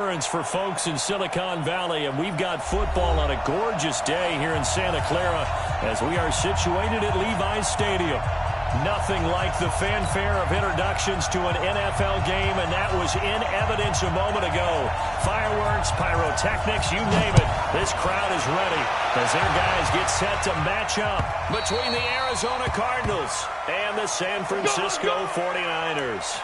For folks in Silicon Valley, and we've got football on a gorgeous day here in Santa Clara as we are situated at Levi's Stadium. Nothing like the fanfare of introductions to an NFL game, and that was in evidence a moment ago. Fireworks, pyrotechnics, you name it. This crowd is ready as their guys get set to match up between the Arizona Cardinals and the San Francisco 49ers.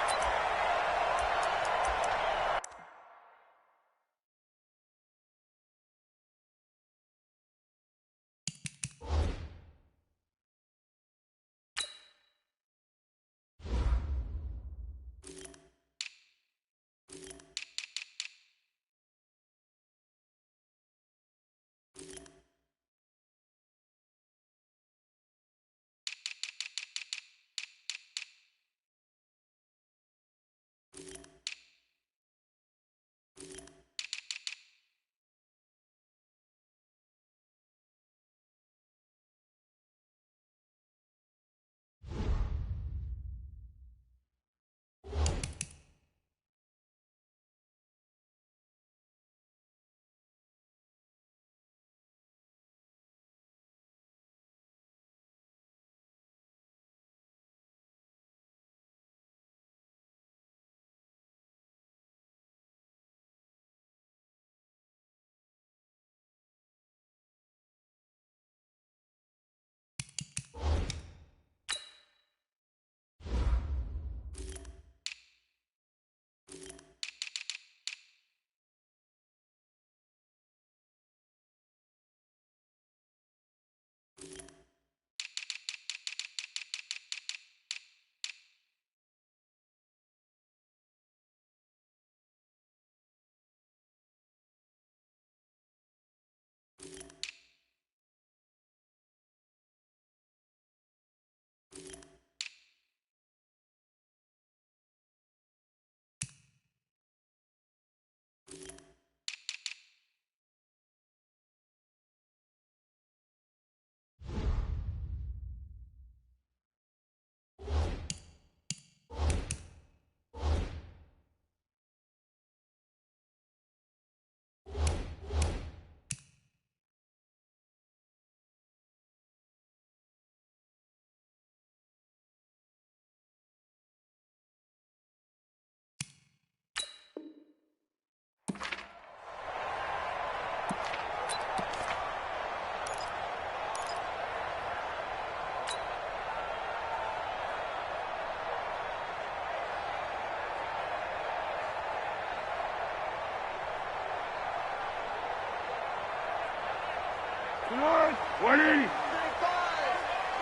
Come on, 180.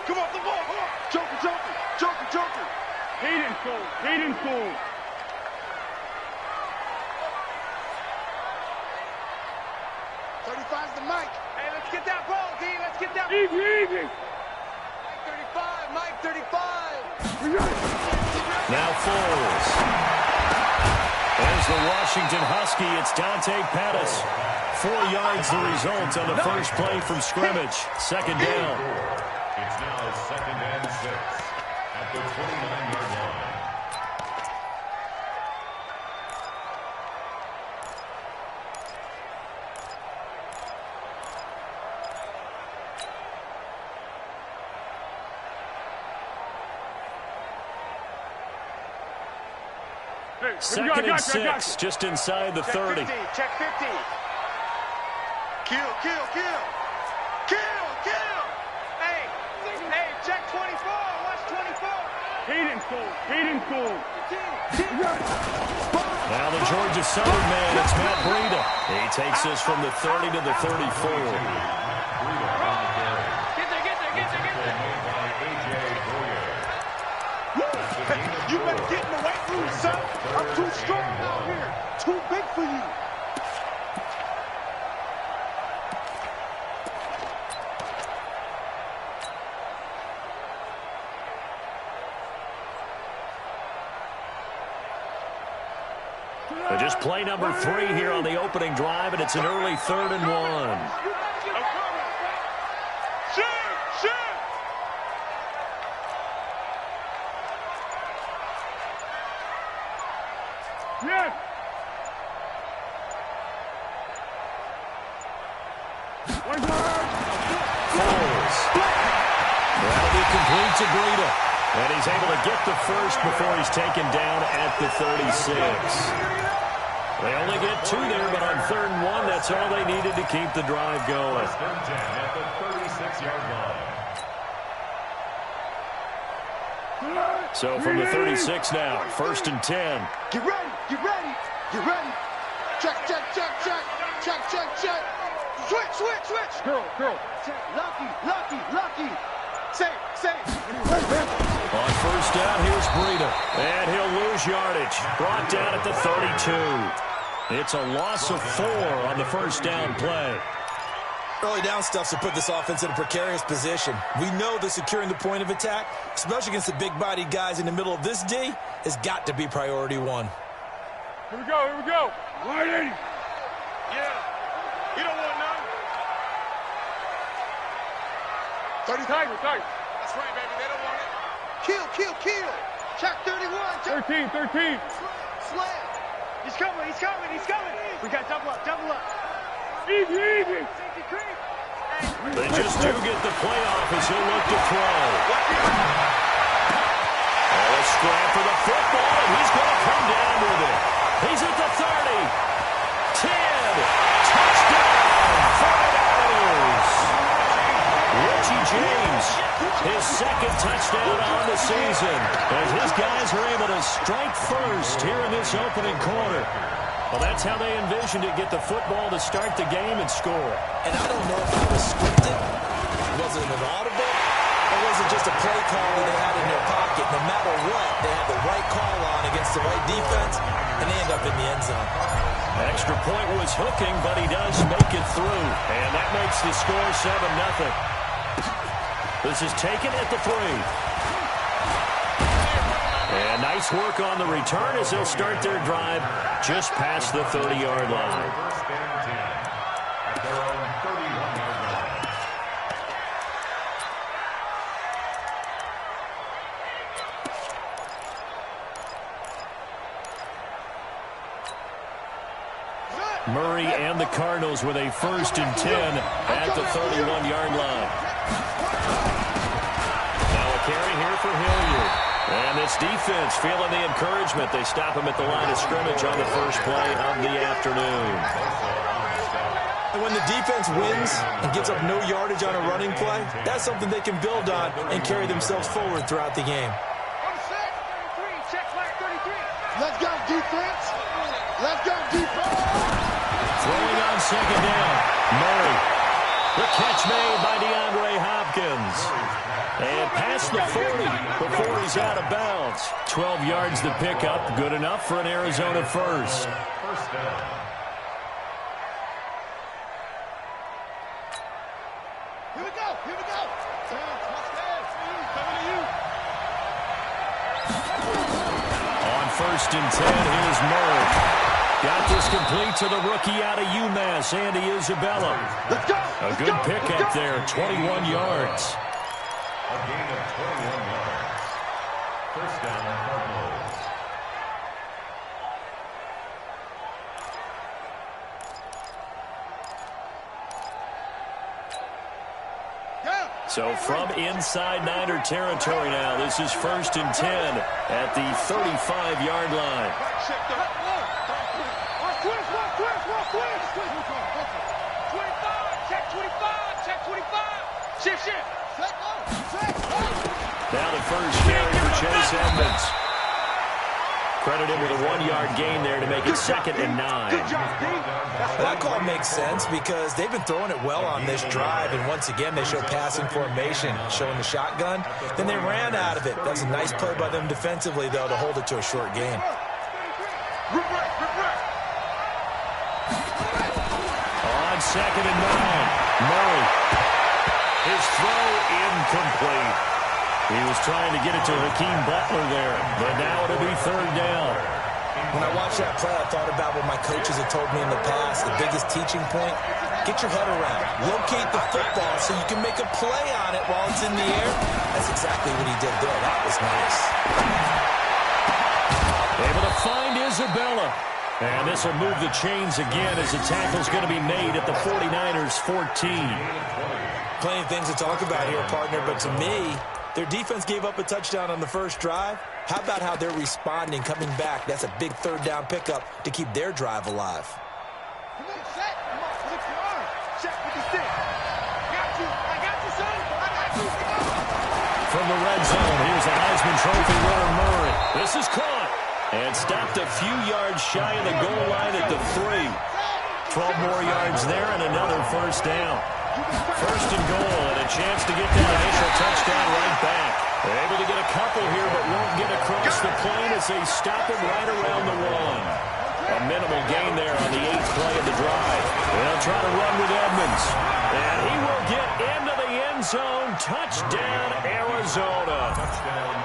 Come off the ball. Joker, Joker, Joker, Joker. Hayden sold, Hayden sold. The mic. Hey, let's get that ball, D. Let's get that. Easy, easy. Mike 35. Now Foles. There's the Washington Husky. It's Dante Pettis. 4 yards the result on the first play from scrimmage. Second down. It's now 2nd and 6 at the 29-yard line. Second and 6, just inside the 30. Check 50. Kill. Hey, check 24. Watch 24. Hayden sold. Now the Georgia Southern man, it's Matt Breida. He takes us from the 30 to the 34. You better get in the weight room, son. I'm too strong out here. Too big for you. Just play number 3 here on the opening drive, and it's an early 3rd and 1. Shoot! Yes! Foles. That'll be complete to Breida. And he's able to get the first before he's taken down at the 36. They only get 2 there, but on 3rd and 1, that's all they needed to keep the drive going. First and 10 at the 36-yard line. So from the 36 now, 1st and 10. Get ready, get ready, get ready. Check, check, check, check, check, check, check. Switch, switch, switch. Girl. Check. Lucky, lucky, lucky. Say. On 1st down, here's Breida. And he'll lose yardage. Brought down at the 32. It's a loss of 4 on the 1st down play. Early down stuff to put this offense in a precarious position. We know that securing the point of attack, especially against the big-bodied guys in the middle of this D, has got to be priority 1. Here we go. Lighting. Yeah. You don't want none. 30. Tiger. That's right, baby. They don't want it. Kill. Check 31. Check. 13. Slam. He's coming. We got double up. Easy. They just do get the play off as he'll look to throw. A scrap for the football, and he's going to come down with it. He's at the 30. 10. Touchdown. 49ers. Richie James, his 2nd touchdown on the season, as his guys are able to strike first here in this opening quarter. Well, that's how they envisioned it, get the football to start the game and score. And I don't know if it was scripted, was it an audible, or was it just a play call that they had in their pocket? No matter what, they had the right call on against the right defense, and they end up in the end zone. Extra point was hooking, but he does make it through. And that makes the score 7-0. This is taken at the 3. And nice work on the return as they'll start their drive just past the 30-yard line. First and 10 at their own 31-yard line. Murray and the Cardinals with a 1st and 10 at the 31-yard line. Now a carry here for Hilliard. And this defense feeling the encouragement. They stop him at the line of scrimmage on the first play of the afternoon. And when the defense wins and gives up no yardage on a running play, that's something they can build on and carry themselves forward throughout the game. Check flag 33. Let's go, defense. Throwing on 2nd down. Murray. The catch made by DeAndre Hopkins. And past the 40 before he's out of bounds. 12 yards to pick up. Good enough for an Arizona first. First down. Here we go. On 1st and 10, here's Murray. Got this complete to the rookie out of UMass, Andy Isabella. Let's go. A good pickup there, 21 yards. A gain of 21 yards. First down, Cardinals. So from inside Niner territory now, this is 1st and 10 at the 35-yard line. Now the first carry for Chase Edmonds. Credit him with a 1-yard gain there to make it 2nd and 9. That call makes sense because they've been throwing it well on this drive, and once again they show passing formation, showing the shotgun. Then they ran out of it. That's a nice play by them defensively, though, to hold it to a short gain. On 2nd and 9, Murray. His throw incomplete. He was trying to get it to Hakeem Butler there, but now it'll be 3rd down. When I watched that play, I thought about what my coaches had told me in the past. The biggest teaching point, get your head around. Locate the football so you can make a play on it while it's in the air. That's exactly what he did there. That was nice. Able to find Isabella. And this will move the chains again as the tackle's going to be made at the 49ers 14. Plenty of things to talk about here, partner, but to me, their defense gave up a touchdown on the first drive. How about how they're responding, coming back? That's a big third down pickup to keep their drive alive. Come on, set. Come on, flip your arm. Check with the stick. Got you. I got you, son. I got you. From the red zone, here's the Heisman Trophy winner, Murray. This is caught and stopped a few yards shy of the goal line at the 3. 12 more yards there and another first down. First and goal and a chance to get that initial touchdown right back. They're able to get a couple here but won't get across the plane as they stop him right around the 1. A minimal gain there on the 8th play of the drive. They'll try to run with Edmonds. And he will get into the end zone. Touchdown, Arizona.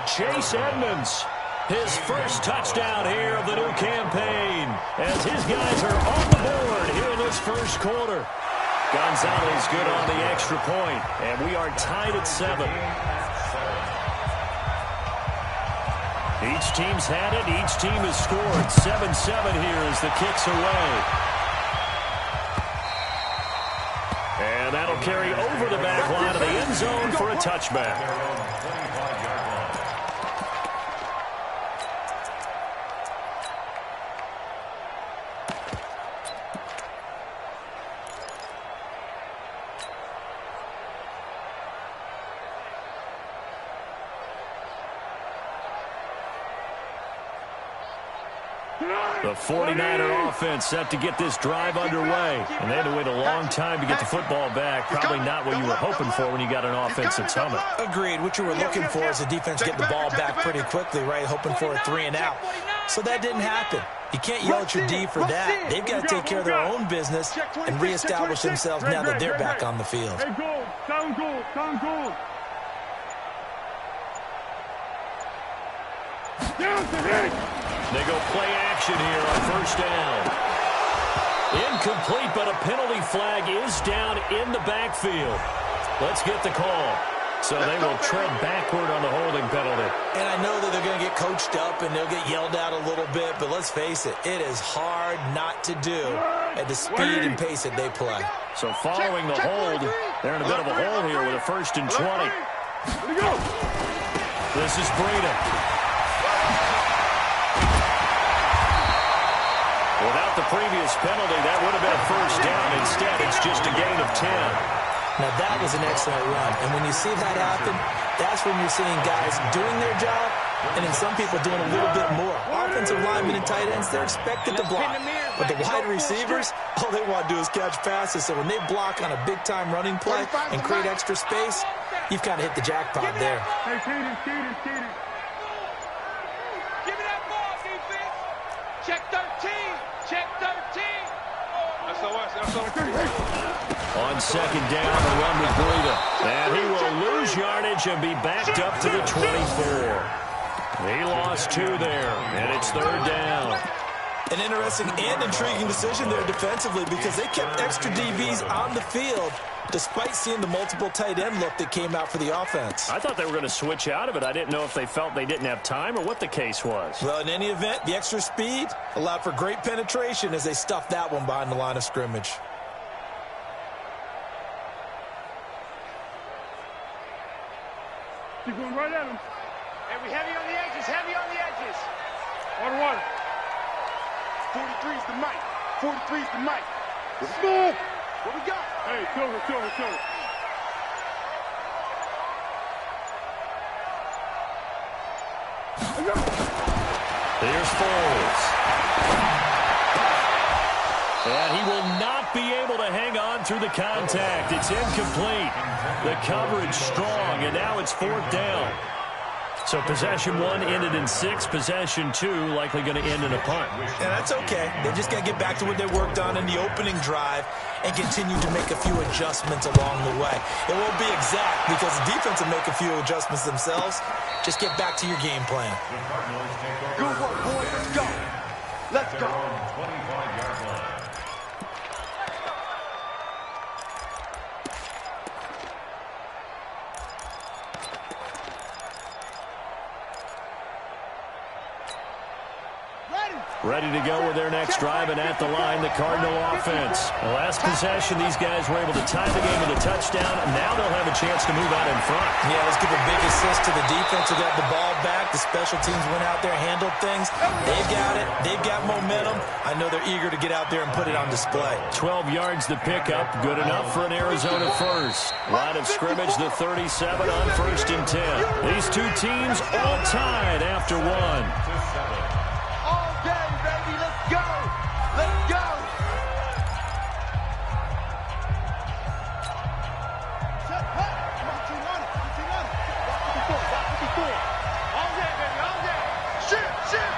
Chase Edmonds. His first touchdown here of the new campaign as his guys are on the board here in this first quarter. Gonzalez good on the extra point, and we are tied at 7. Each team's had it. Each team has scored. 7-7 here as the kick's away. And that'll carry over the back line of the end zone for a touchback. The 49er offense set to get this drive underway. And they had to wait a long time to get the football back. Probably not what you were hoping for when you got an offense that's humming. Agreed. What you were looking for is the defense get the ball back pretty quickly, right? Hoping for a 3 and out. So that didn't happen. You can't yell at your D for that. They've got to take care of their own business and reestablish themselves now that they're back on the field. Hey, goal. Sound goal. Sound goal. Down to hit. They go play action here on first down. Incomplete, but a penalty flag is down in the backfield. Let's get the call. So they will tread backward on the holding penalty. And I know that they're going to get coached up and they'll get yelled at a little bit, but let's face it, it is hard not to do at the speed and pace that they play. So following the hold, they're in a bit of a hole here with a 1st and 20. This is Breida. Without the previous penalty, that would have been a first down. Instead, it's just a gain of 10. Now, that was an excellent run. And when you see that happen, that's when you're seeing guys doing their job and then some people doing a little bit more. Offensive linemen and tight ends, they're expected to block. But the wide receivers, all they want to do is catch passes. So when they block on a big-time running play and create extra space, you've kind of hit the jackpot there. Hey, Kaden. Give me that ball, defense. Check 13. Check 13. That's On second down, the run with Breida. And he will lose yardage and be backed up to the 24. He lost 2 there, and it's 3rd down. An interesting and intriguing decision there defensively because they kept extra DBs on the field despite seeing the multiple tight end look that came out for the offense. I thought they were going to switch out of it. I didn't know if they felt they didn't have time or what the case was. Well, in any event, the extra speed allowed for great penetration as they stuffed that one behind the line of scrimmage. Keep going right at him. Hey, we heavy on the edges. Heavy on the edges. Water. 43's the mic. 43's the mic. Let's go. What we got? Hey, shoulder. Here's Foles. And he will not be able to hang on through the contact. It's incomplete. The coverage strong, and now it's 4th down. So possession 1 ended in 6. Possession 2 likely going to end in a punt. And that's okay. They just got to get back to what they worked on in the opening drive and continue to make a few adjustments along the way. It won't be exact because the defense will make a few adjustments themselves. Just get back to your game plan. Good work, boys. Let's go. Let's go. Ready to go with their next drive, and at the line, the Cardinal offense. The last possession, these guys were able to tie the game with a touchdown, and now they'll have a chance to move out in front. Yeah, let's give a big assist to the defense who got the ball back. The special teams went out there, handled things. They've got it. They've got momentum. I know they're eager to get out there and put it on display. 12 yards to pick up. Good enough for an Arizona first. Line of scrimmage, the 37 on 1st and 10. These two teams all tied after one. All day, baby. Let's go. Let's go. All day, baby. All day. Shit, shit.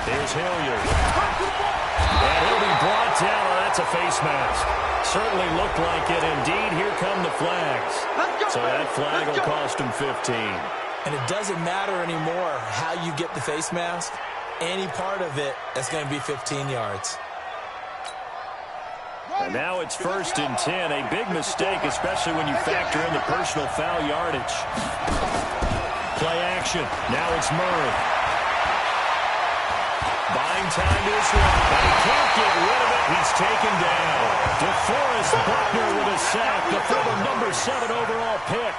Here's Hilliard. And he'll be brought down. Oh, that's a face mask. Certainly looked like it. Indeed, here come the flags. So that flag will cost him 15. And it doesn't matter anymore how you get the face mask. Any part of it, that's going to be 15 yards. And now it's 1st and 10. A big mistake, especially when you factor in the personal foul yardage. Play action. Now it's Murray. Buying time to his left, but he can't get rid of it. He's taken down. DeForest Buckner with a sack, the former number 7 overall pick.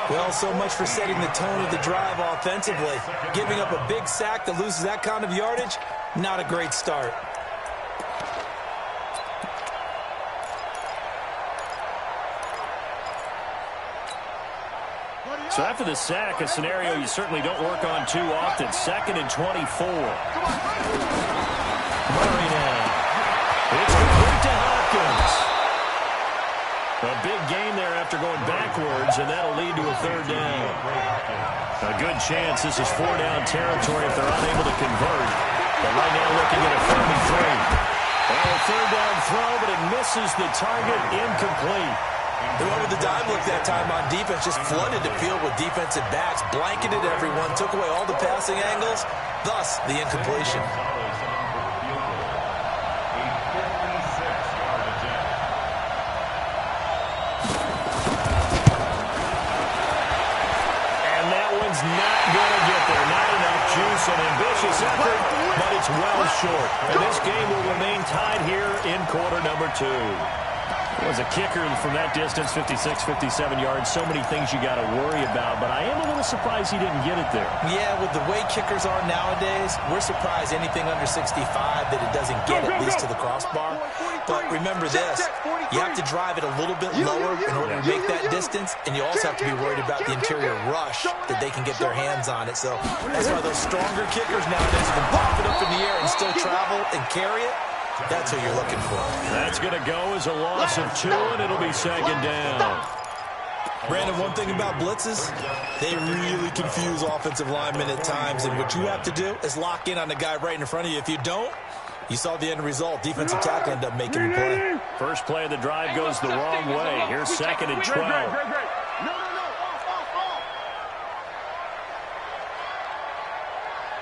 Well, so much for setting the tone of the drive offensively. Giving up a big sack that loses that kind of yardage, not a great start. So after the sack, a scenario you certainly don't work on too often. 2nd and 24. Murray now. It's complete to Hopkins. A big gain there after going backwards, and that'll lead to a 3rd down. A good chance this is 4-down territory if they're unable to convert. But right now looking at a 33. Well, a 3rd down throw, but it misses the target, incomplete. They went with the dime look that time on defense, just flooded the field with defensive backs, blanketed everyone, took away all the passing angles, thus the incompletion. And that one's not going to get there. Not enough juice, an ambitious effort, but it's well short. And this game will remain tied here in quarter number 2. Was a kicker from that distance, 56, 57 yards. So many things you got to worry about, but I am a little surprised he didn't get it there. Yeah, with the way kickers are nowadays, we're surprised anything under 65 that it doesn't get at least to the crossbar. But remember this, you have to drive it a little bit lower in order to make that distance, and you also have to be worried about the interior rush that they can get their hands on it. So that's why those stronger kickers nowadays can pop it up in the air and still travel and carry it. That's what you're looking for. That's going to go as a loss of 2, and it'll be 2nd down. Brandon, one thing about blitzes, they really confuse offensive linemen at times, and what you have to do is lock in on the guy right in front of you. If you don't, you saw the end result. Defensive tackle ended up making the play. First play of the drive goes the wrong way. Here's 2nd and 12. No.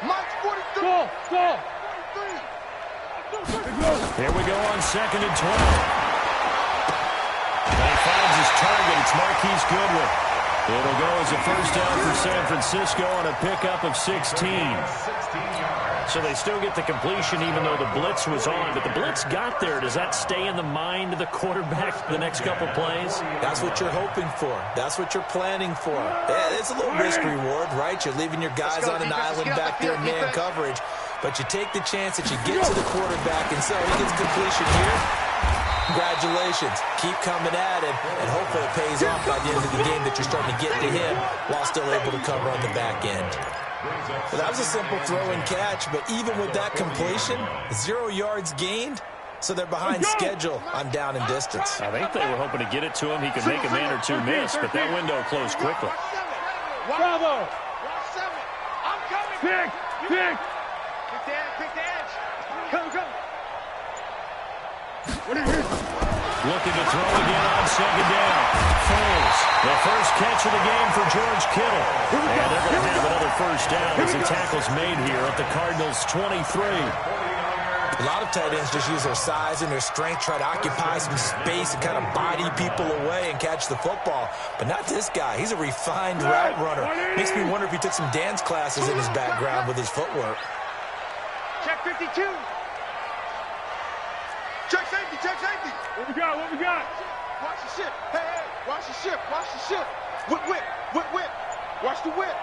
Mike's 43. Go. Here we go on 2nd and 12. And he finds his target. It's Marquise Goodwin. It'll go as a 1st down for San Francisco on a pickup of 16. So they still get the completion even though the blitz was on. But the blitz got there. Does that stay in the mind of the quarterback the next couple plays? That's what you're hoping for. That's what you're planning for. Yeah, it's a little risk reward, right? You're leaving your guys on an island back there in man coverage. But you take the chance that you get to the quarterback, and so he gets completion here. Congratulations. Keep coming at him, and hopefully it pays off by the end of the game that you're starting to get to him while still able to cover on the back end. Well, that was a simple throw and catch, but even with that completion, 0 yards gained, so they're behind schedule on down and distance. I think they were hoping to get it to him. He could make a man or two miss, but that window closed quickly. Bravo. I'm coming. Pick. Quick the edge. Come. Looking to throw again on 2nd down. Foles, the first catch of the game for George Kittle. And they're going to have another 1st down as the tackle's made here at the Cardinals' 23. A lot of tight ends just use their size and their strength, try to occupy some space and kind of body people away and catch the football. But not this guy. He's a refined route runner. Makes me wonder if he took some dance classes in his background with his footwork. Check 52. Check safety, check safety. What we got, what we got? Watch the ship. Hey, hey, watch the ship, watch the ship. Whip, whip, whip, whip. Watch the whip.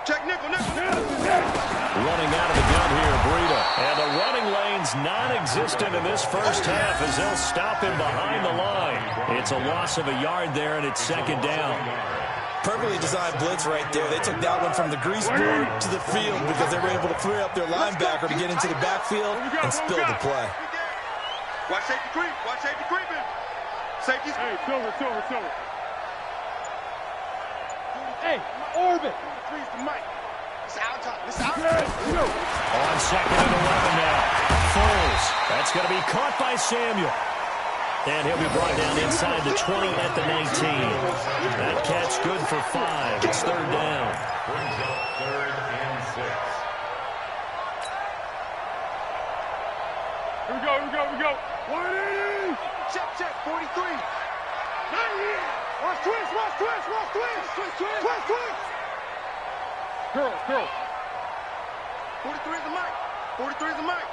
Check nickel, nickel, nickel. Running out of the gun here, Breida. And the running lane's non-existent in this first half as they'll stop him behind the line. It's a loss of a yard there, and it's second down. Perfectly designed blitz right there. They took that one from the grease board to the field because they were able to free up their linebacker to get into the backfield and spill the play. Watch safety creep, watch safety creeping. Safety's... Hey, silver. Hey, orbit. Freeze the mic. It's out time. It's out time. On second and 11 now. Foles. That's going to be caught by Samuel. And he'll be brought down inside the 20 at the 19. That catch good for 5. It's third down. Brings up 3rd and 6. Here we go. 180. Check, 43. 90. Watch twist. Girl. 43 is the mic.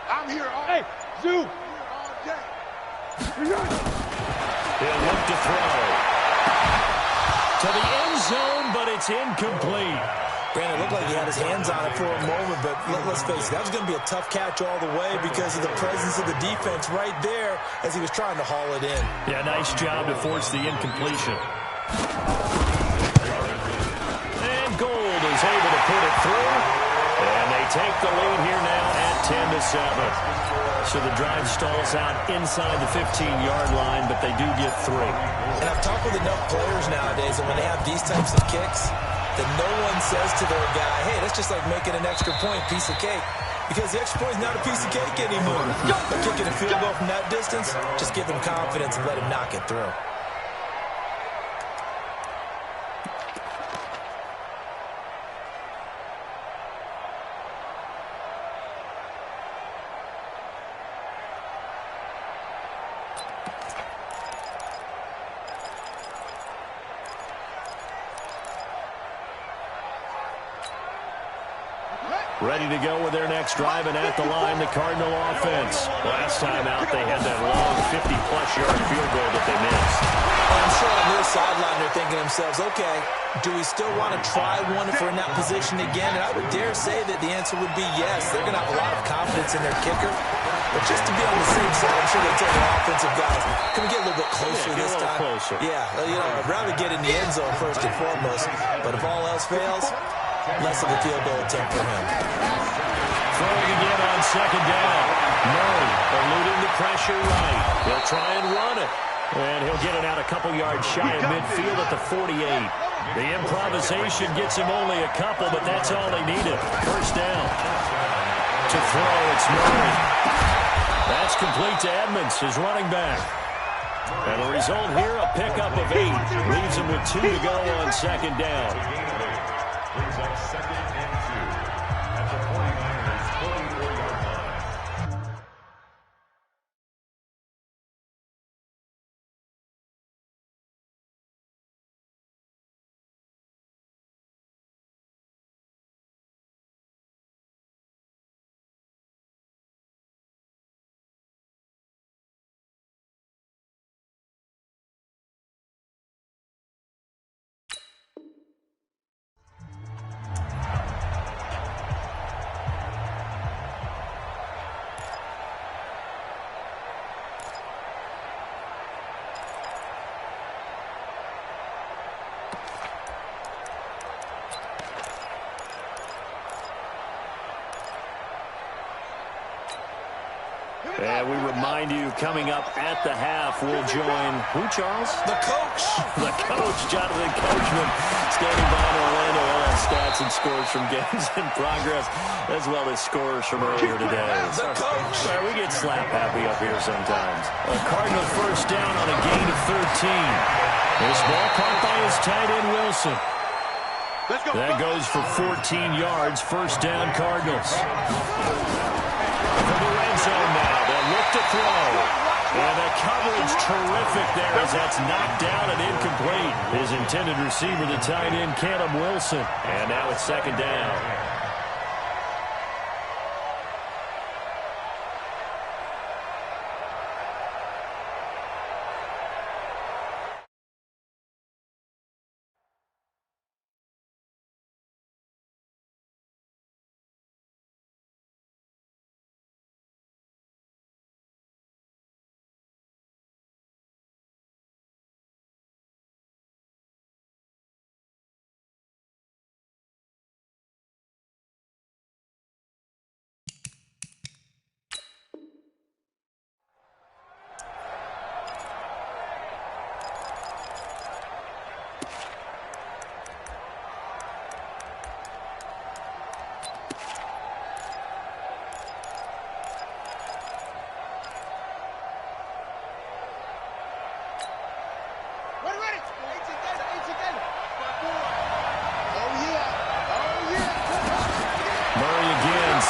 I'm here all day. Hey, Zoo. All day. He'll look to throw. To the end zone, but it's incomplete. Brandon, it looked like he had his hands on it for a moment, but let's face it, that was going to be a tough catch all the way because of the presence of the defense right there as he was trying to haul it in. Yeah, nice job to force the incompletion. And Gould is able to put it through. And they take the lead here now at 10-7. So the drive stalls out inside the 15-yard line, but they do get 3. And I've talked with enough players nowadays, and when they have these types of kicks, that no one says to their guy, hey, that's just like making an extra point, piece of cake. Because the extra point is not a piece of cake anymore. But kicking a field goal from that distance, just give them confidence and let him knock it through. Ready to go with their next drive, and at the line, the Cardinal offense. Last time out, they had that long 50-plus yard field goal that they missed. I'm sure on their sideline they're thinking to themselves, okay, do we still want to try one if we're in that position again? And I would dare say that the answer would be yes. They're going to have a lot of confidence in their kicker. But just to be on the safe side, I'm sure they'll tell their offensive guys, can we get a little bit closer this time? Closer. Yeah, I'd rather get in the end zone first and foremost. But if all else fails, less of a field goal attempt for him. Throwing again on second down. Murray eluding the pressure right. He'll try and run it. And he'll get it out a couple yards shy of midfield at the 48. The improvisation gets him only a couple, but that's all they needed. First down. To throw, it's Murray. That's complete to Edmonds, his running back. And the result here, a pickup of 8. Leaves him with 2 to go on second down. Brings up 2nd and 2 at the 49ers' 44-yard line. And we remind you, coming up at the half, we'll join who, Charles? The coach. The coach, Jonathan Coachman, standing by in Orlando. All our stats and scores from games in progress, as well as scores from earlier today. The coach. We get slap happy up here sometimes. A Cardinal first down on a gain of 13. This ball caught by his tight end, Wilson. That goes for 14 yards. First down, Cardinals. From the red perfect there as that's knocked down and incomplete. His intended receiver, the tight end, Caleb Wilson. And now it's second down.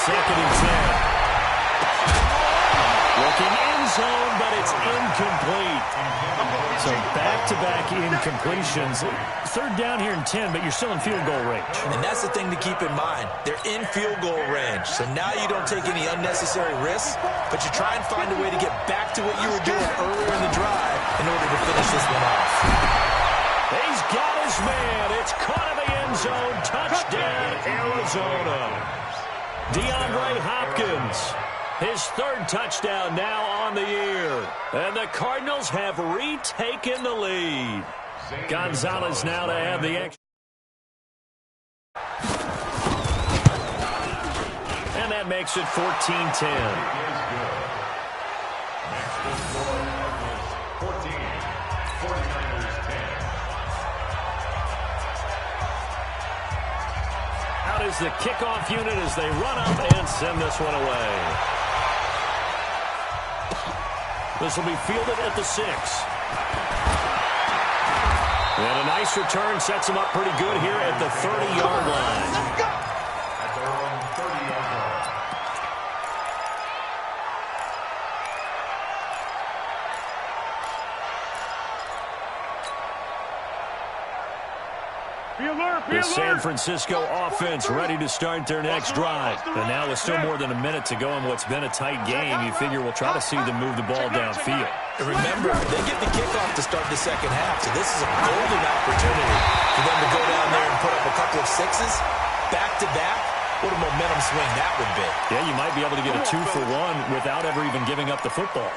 Second and 10. Looking end zone, but it's incomplete. So back-to-back incompletions. Third down here in 10, but you're still in field goal range. And that's the thing to keep in mind. They're in field goal range. So now you don't take any unnecessary risks, but you try and find a way to get back to what you were doing earlier in the drive in order to finish this one off. He's got his man. It's caught in the end zone. Touchdown, Arizona. DeAndre Hopkins, his third touchdown now on the year. And the Cardinals have retaken the lead. Gonzalez now to have the extra. And that makes it 14-10. Is the kickoff unit as they run up and send this one away. This will be fielded at the 6. And a nice return sets him up pretty good here at the 30-yard line. At their own 30-yard line. The San Francisco offense ready to start their next drive. And now with still more than a minute to go in what's been a tight game, you figure we'll try to see them move the ball downfield. And remember, they get the kickoff to start the second half, so this is a golden opportunity for them to go down there and put up a couple of sixes back-to-back. What a momentum swing that would be. Yeah, you might be able to get a 2-for-1 without ever even giving up the football.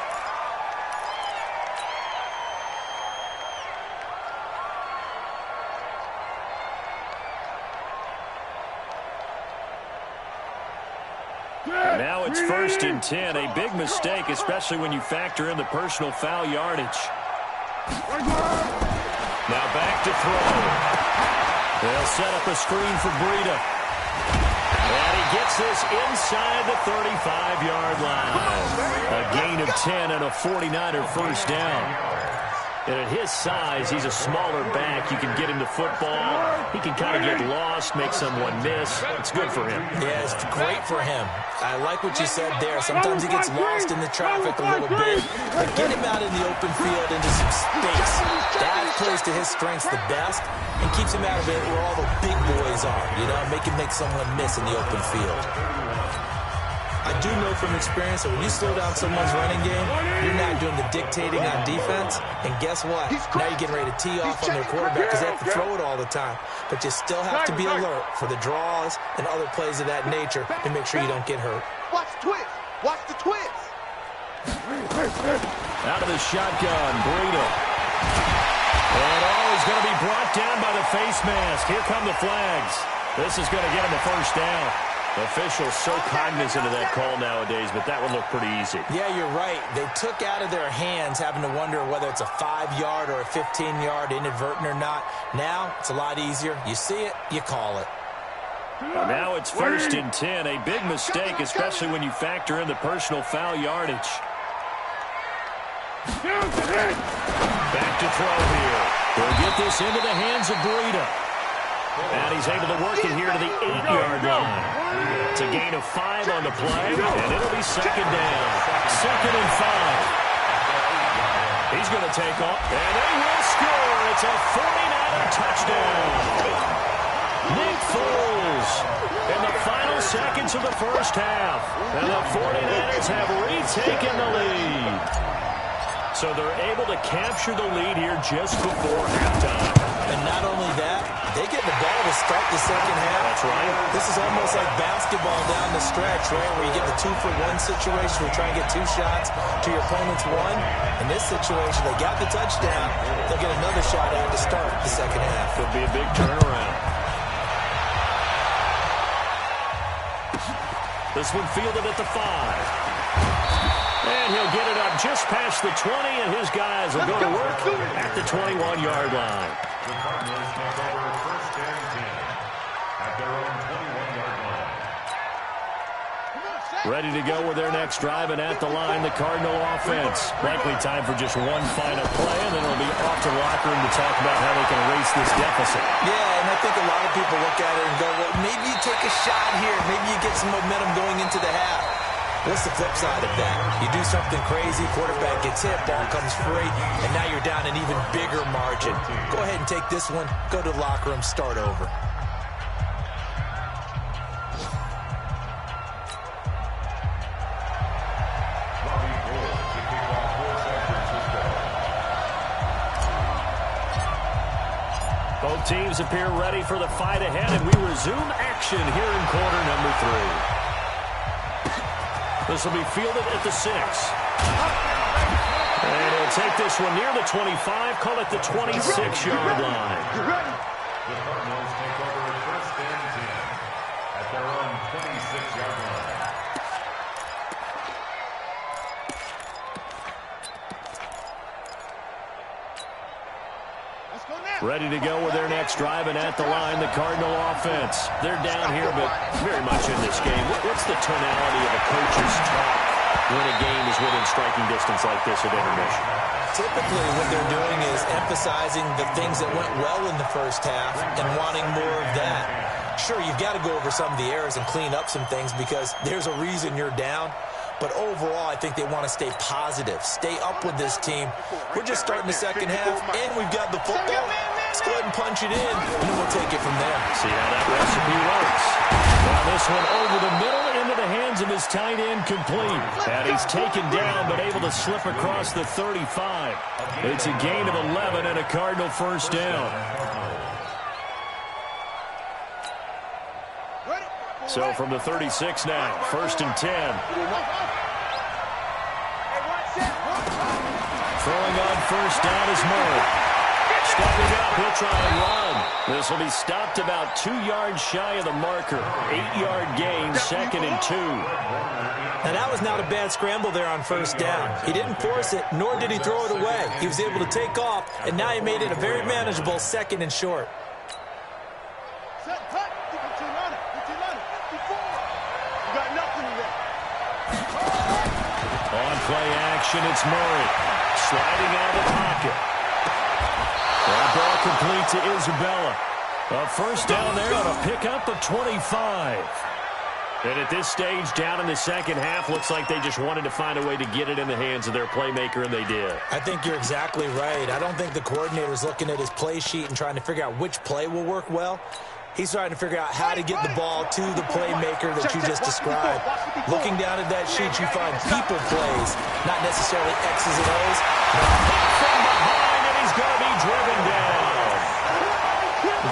Now it's 1st and 10. A big mistake, especially when you factor in the personal foul yardage. Now back to throw. They'll set up a screen for Breida. And he gets this inside the 35-yard line. A gain of 10 and a 49er first down. And at his size, he's a smaller back. You can get him to football. He can kind of get lost, make someone miss. It's good for him. Yeah, it's great for him. I like what you said there. Sometimes he gets lost in the traffic a little bit. But get him out in the open field into some space. That plays to his strengths the best and keeps him out of it where all the big boys are. You know, make him make someone miss in the open field. I do know from experience that when you slow down someone's running game, you're not doing the dictating on defense. And guess what? Now you're getting ready to tee off on their quarterback because they have to throw it all the time. But you still have to be alert for the draws and other plays of that nature to make sure you don't get hurt. Watch the twist. Watch the twist. Out of the shotgun, Breida. And he's going to be brought down by the face mask. Here come the flags. This is going to get him a first down. Officials so cognizant of that call nowadays, but that would look pretty easy. Yeah, you're right. They took out of their hands having to wonder whether it's a 5-yard or a 15-yard inadvertent or not. Now, it's a lot easier. You see it, you call it. Now it's 1st and 10. A big mistake, especially when you factor in the personal foul yardage. Back to throw here. They'll get this into the hands of Breida. And he's able to work it here to the 8-yard line. It's a gain of 5 on the play, and it'll be second down. 2nd and 5. He's going to take off, and they will score. It's a 49er touchdown. Nick Foles in the final seconds of the first half. And the 49ers have retaken the lead. So they're able to capture the lead here just before halftime. And not only that, they get the ball to start the second half. That's right. This is almost like basketball down the stretch, right, where you get the 2-for-1 situation where you try and get 2 shots to your opponent's 1. In this situation, they got the touchdown. They'll get another shot out to start the second half. Could be a big turnaround. This one fielded at the 5. And he'll get it up just past the 20, and his guys will go to work at the 21-yard line. The Cardinals take over first and 10 at their own 21-yard line. Ready to go with their next drive, and at the line, the Cardinal offense. Likely time for just one final play, and then it'll be off to the locker room to talk about how they can erase this deficit. Yeah, and I think a lot of people look at it and go, well, maybe you take a shot here. Maybe you get some momentum going into the half. What's the flip side of that? You do something crazy, quarterback gets hit, ball comes free, and now you're down an even bigger margin. Go ahead and take this one, go to the locker room, start over. Both teams appear ready for the fight ahead, and we resume action here in quarter number 3. This will be fielded at the 6. And he'll take this one near the 25, call it the 26-yard line. The Cardinals take over first and 10 at their own 26-yard line. Ready to go with their next drive, and at the line, the Cardinal offense. They're down here, but very much in this game. What's the tonality of a coach's talk when a game is within striking distance like this at intermission? Typically, what they're doing is emphasizing the things that went well in the first half and wanting more of that. Sure, you've got to go over some of the errors and clean up some things because there's a reason you're down. But overall, I think they want to stay positive, stay up with this team. We're just starting the second half, and we've got the football. Let's go ahead and punch it in, and then we'll take it from there. See how that recipe works. Now this one over the middle into the hands of his tight end, complete. And he's taken down, but able to slip across the 35. It's a gain of 11 and a Cardinal first down. So from the 36 now, first and 10. Throwing on first down is Murray. Stepping up, he'll try and run. This will be stopped about 2 yards shy of the marker. 8-yard gain, second and 2. Now that was not a bad scramble there on first down. He didn't force it, nor did he throw it away. He was able to take off, and now he made it a very manageable second and short. On play action, it's Murray. Sliding out of the pocket. That ball complete to Isabella. A first down there on a pickup of 25. And at this stage, down in the second half, looks like they just wanted to find a way to get it in the hands of their playmaker, and they did. I think you're exactly right. I don't think the coordinator's looking at his play sheet and trying to figure out which play will work well. He's trying to figure out how to get the ball to the playmaker that you just described. Looking down at that sheet, you find people plays, not necessarily X's and O's. From behind, and he's going to be driven down.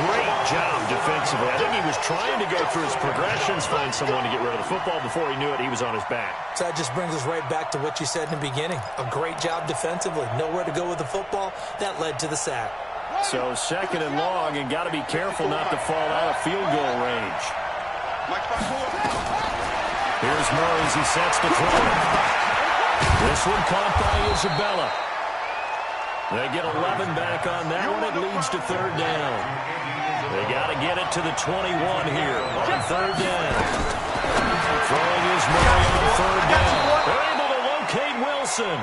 Great job defensively. I think he was trying to go through his progressions, find someone to get rid of the football. Before he knew it, he was on his back. So that just brings us right back to what you said in the beginning. A great job defensively. Nowhere to go with the football. That led to the sack. So second and long, and got to be careful not to fall out of field goal range. Here's Murray as he sets the throw. This one caught by Isabella. They get 11 back on that one. It leads to third down. They got to get it to the 21 here on third down. Throwing is Murray on third down. They're able to locate Wilson.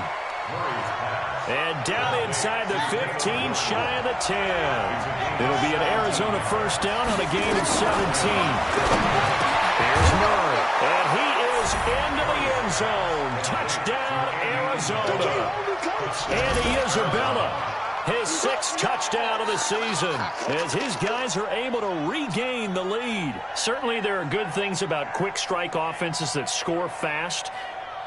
And down inside the 15, shy of the 10. It'll be an Arizona first down on a gain of 17. Here's Murray, and he is into the end zone. Touchdown, Arizona. Arizona. And Isabella, his 6th touchdown of the season, as his guys are able to regain the lead. Certainly there are good things about quick strike offenses that score fast,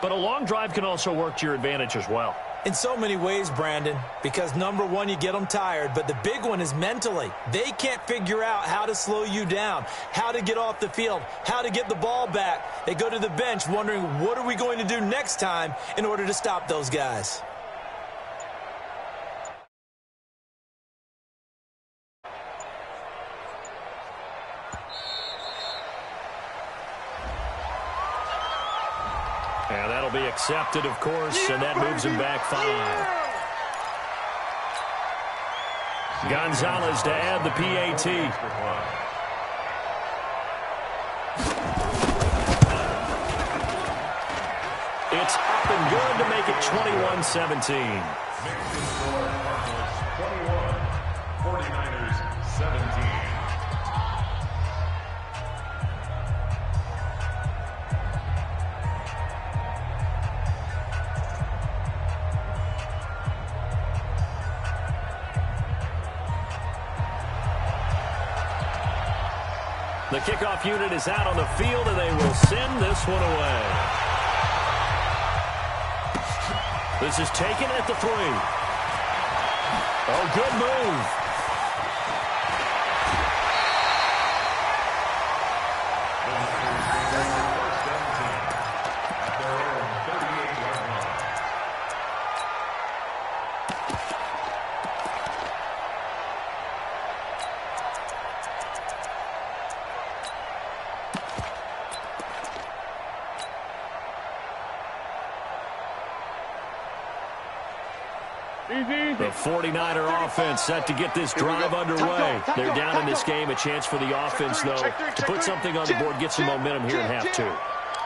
but a long drive can also work to your advantage as well. In so many ways, Brandon, because number one, you get them tired, but the big one is mentally. They can't figure out how to slow you down, how to get off the field, how to get the ball back. They go to the bench wondering, what are we going to do next time in order to stop those guys? And that'll be accepted, of course, and that moves him back 5. Gonzalez to add the PAT. It's up and good to make it 21-17. 21, 49ers 17. The kickoff unit is out on the field, and they will send this one away. This is taken at the 3. Oh, good move. The 49er offense set to get this drive underway. They're down in this game. A chance for the offense, though, to put something on the board, get some momentum here in half 2.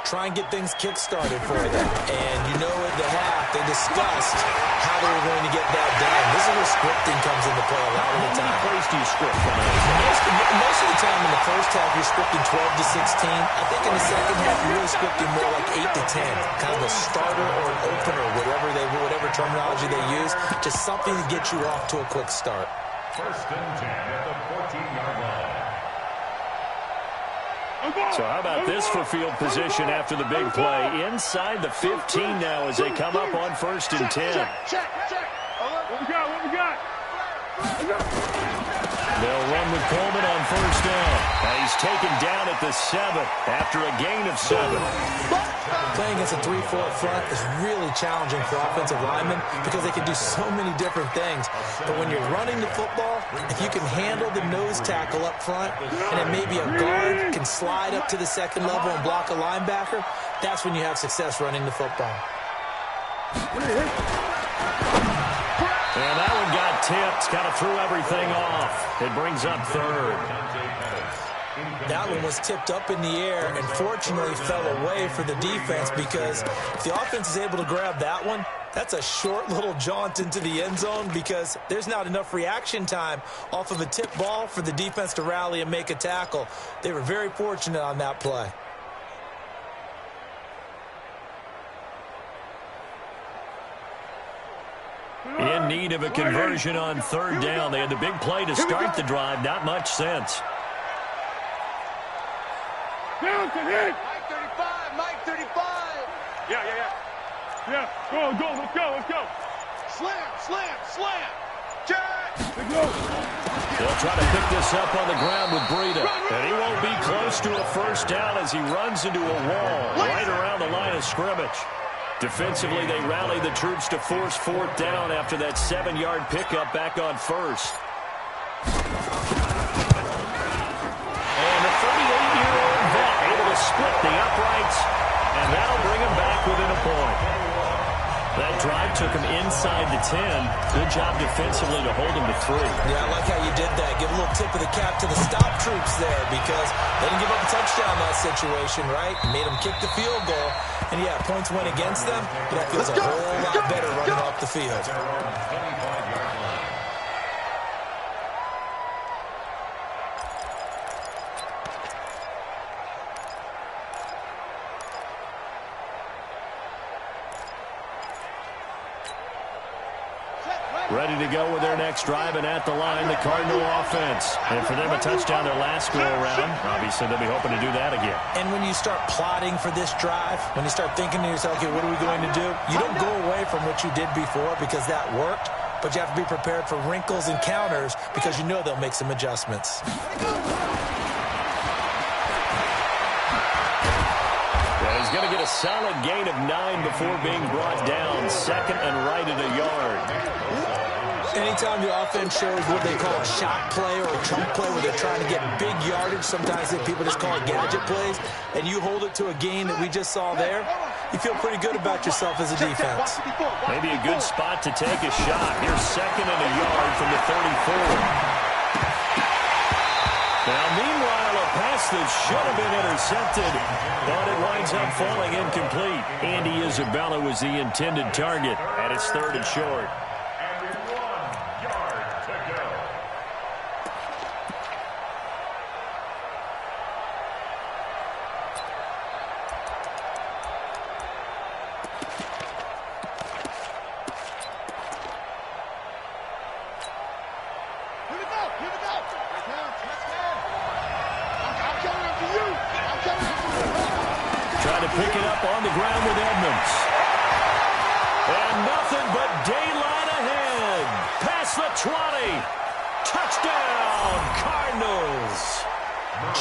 Try and get things kick-started for them. And you know at the half, they discussed how they were going to get that done. This is where scripting comes into play a lot of the time. How many plays do you script? Most of the time in the first half, you're scripting 12 to 16. I think in the second half, you're really scripting more like 8 to 10. Kind of a starter or an opener, whatever terminology they use. Just something to get you off to a quick start. 1st and 10 at the 14-yard line. So how about this for field position after the big play? Inside the 15 now as they come up on 1st and 10. Check. What we got? They'll run with Coleman on 1st down. And he's taken down at the 7 after a gain of 7. Playing against a 3-4 front is really challenging for offensive linemen because they can do so many different things. But when you're running the football, if you can handle the nose tackle up front, and then maybe a guard can slide up to the 2nd level and block a linebacker, that's when you have success running the football. And that one got tipped, kind of threw everything off. It brings up 3rd. That one was tipped up in the air and fortunately fell away for the defense because if the offense is able to grab that one, that's a short little jaunt into the end zone because there's not enough reaction time off of a tip ball for the defense to rally and make a tackle. They were very fortunate on that play. In need of a conversion on 3rd down. They had the big play to start the drive. Not much sense. Mike 35, Mike 35. Yeah, go, let's go. Slam. Jack. They'll try to pick this up on the ground with Breida. And he won't be close to a 1st down as he runs into a wall right around the line of scrimmage. Defensively, they rally the troops to force 4th down after that 7-yard pickup back on 1st. And the 38-year-old vet able to split the uprights, and that'll bring him back within a point. That drive took him inside the 10. Good job defensively to hold him to 3. Yeah, I like how you did that. Give a little tip of the cap to the stop troops there because they didn't give up a touchdown in that situation, right? Made them kick the field goal. And, yeah, points went against them, but that feels a whole lot better running off the field. Ready to go with their next drive, and at the line, the Cardinal offense. And for them, a touchdown their last go-around. Obviously, they'll be hoping to do that again. And when you start plotting for this drive, when you start thinking to yourself, okay, what are we going to do? You don't go away from what you did before because that worked, but you have to be prepared for wrinkles and counters because you know they'll make some adjustments. He's going to get a solid gain of 9 before being brought down. Second and right at a yard. Anytime the offense shows what they call a shot play or a chunk play where they're trying to get big yardage, sometimes people just call it gadget plays, and you hold it to a gain that we just saw there, you feel pretty good about yourself as a defense. Maybe a good spot to take a shot. Here's second and a yard from the 34. Now, meanwhile, a pass that should have been intercepted, but it winds up falling incomplete. Andy Isabella was the intended target, and it's third and short. Trying to pick it up on the ground with Edmonds. And nothing but daylight ahead. Past the 20. Touchdown, Cardinals.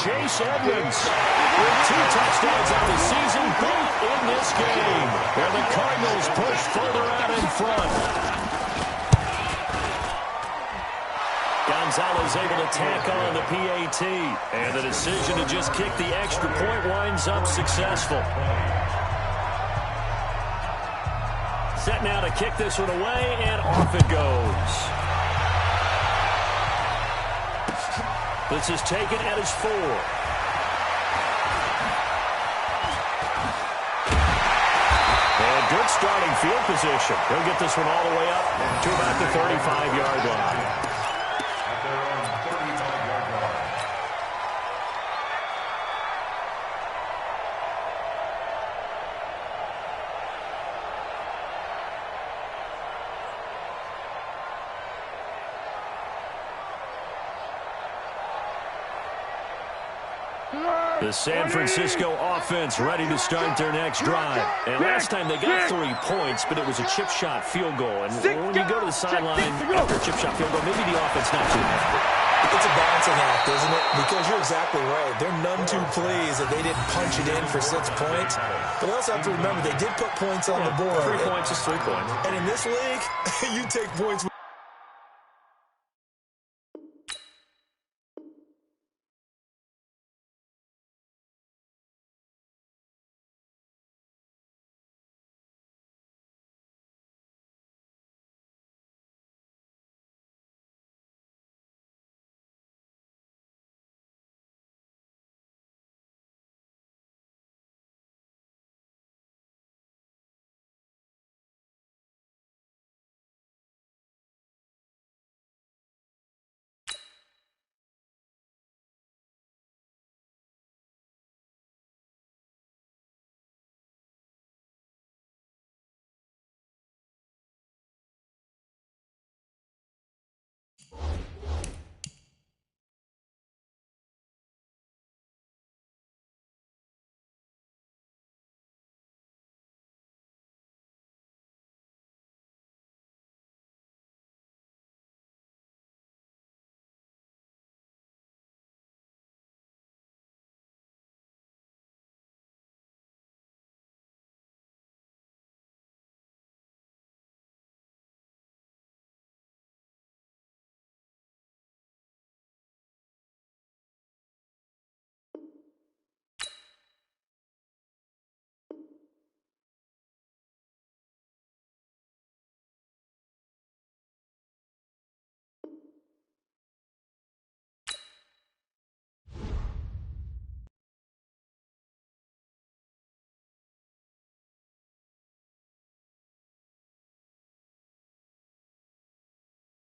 Chase Edmonds with 2 touchdowns on the season, both in this game. And the Cardinals push further out in front. Gonzalez able to tack on the PAT, and the decision to just kick the extra point winds up successful. Set now to kick this one away, and off it goes. This is taken at his 4. And good starting field position. He'll get this one all the way up to about the 35-yard line. The San Francisco offense ready to start their next drive. And last time they got 3 points, but it was a chip shot field goal. And when you go to the sideline after a chip shot field goal, maybe the offense not too happy. It's a balancing act, isn't it? Because you're exactly right. They're none too pleased that they didn't punch it in for 6 points. But we also have to remember they did put points on the board. 3 points is 3 points. And in this league, you take points